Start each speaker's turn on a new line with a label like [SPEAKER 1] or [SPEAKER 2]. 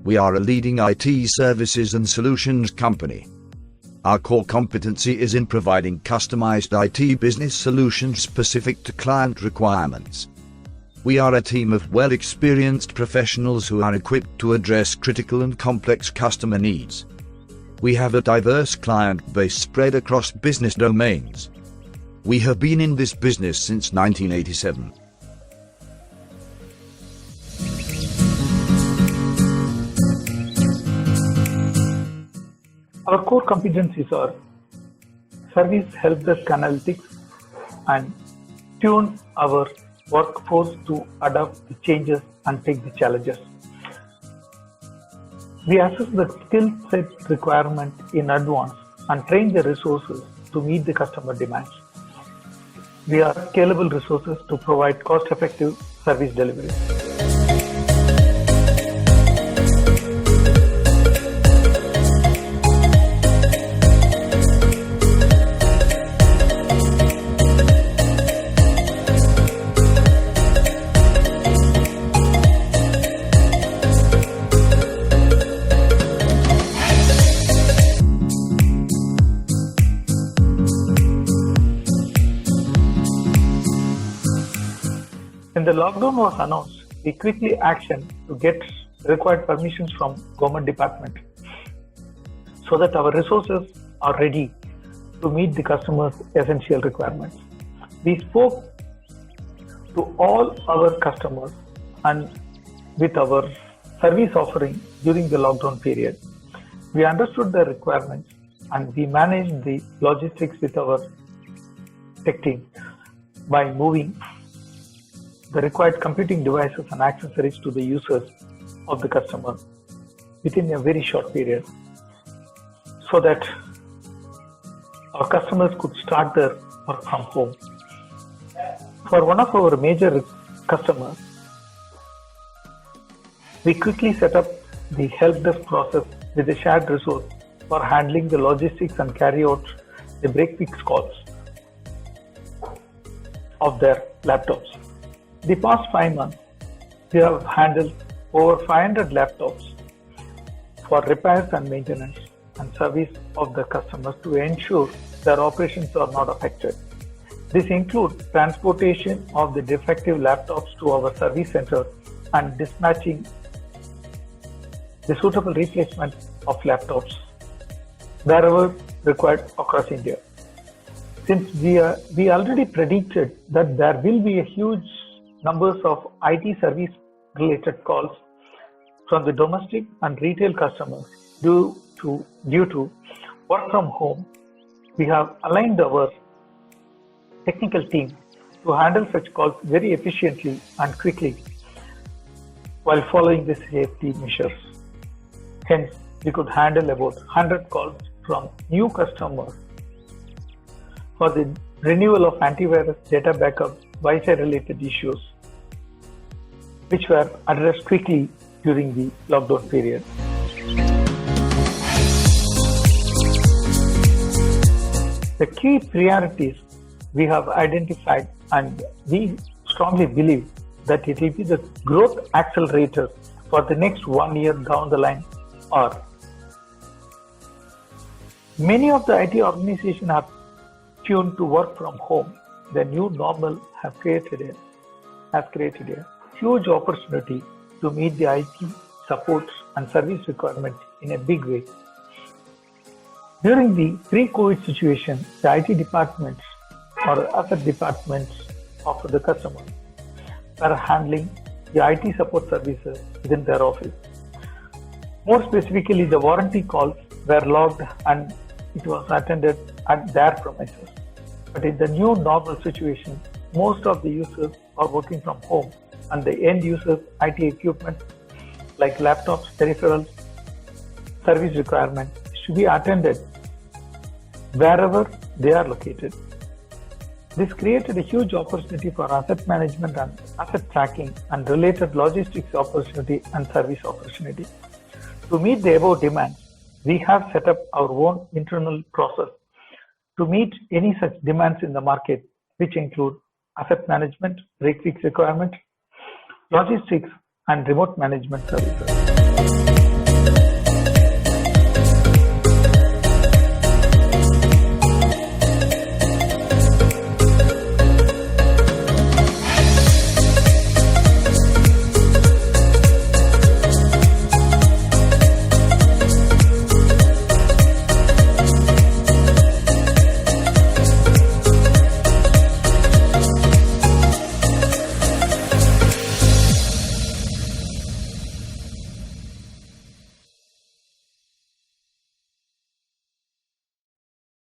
[SPEAKER 1] We are a leading IT services and solutions company. Our core competency is in providing customized IT business solutions specific to client requirements. We are a team of well-experienced professionals who are equipped to address critical and complex customer needs. We have a diverse client base spread across business domains. We have been in this business since 1987.
[SPEAKER 2] Our core competencies are service help desk analytics and tune our workforce to adapt the changes and take the challenges. We assess the skill set requirement in advance and train the resources to meet the customer demands. We are scalable resources to provide cost-effective service delivery. When the lockdown was announced, we quickly actioned to get required permissions from government department so that our resources are ready to meet the customer's essential requirements. We spoke to all our customers and with our service offering during the lockdown period. We understood the requirements and we managed the logistics with our tech team by moving the required computing devices and accessories to the users of the customer within a very short period so that our customers could start their work from home. For one of our major customers, we quickly set up the help desk process with a shared resource for handling the logistics and carry out the break fix calls of their laptops. The past 5 months, we have handled over 500 laptops for repairs and maintenance and service of the customers to ensure their operations are not affected. This includes transportation of the defective laptops to our service center and dispatching the suitable replacement of laptops wherever required across India. Since we already predicted that there will be a huge numbers of IT service related calls from the domestic and retail customers due to work from home, we have aligned our technical team to handle such calls very efficiently and quickly while following the safety measures. Hence, we could handle about 100 calls from new customers for the renewal of antivirus, data backup, Wi-Fi related issues, which were addressed quickly during the lockdown period. The key priorities we have identified, and we strongly believe that it will be the growth accelerator for the next 1 year down the line are: many of the IT organizations are tuned to work from home. The new normal has created a huge opportunity to meet the IT support and service requirements in a big way. During the pre-COVID situation, the IT departments or asset departments of the customer were handling the IT support services within their office. More specifically, the warranty calls were logged and it was attended at their premises. But in the new normal situation, most of the users are working from home and the end users' IT equipment like laptops, peripherals, service requirements should be attended wherever they are located. This created a huge opportunity for asset management and asset tracking and related logistics opportunity and service opportunity. To meet the above demands, we have set up our own internal process to meet any such demands in the market, which include asset management, break fix requirement, logistics, and remote management services.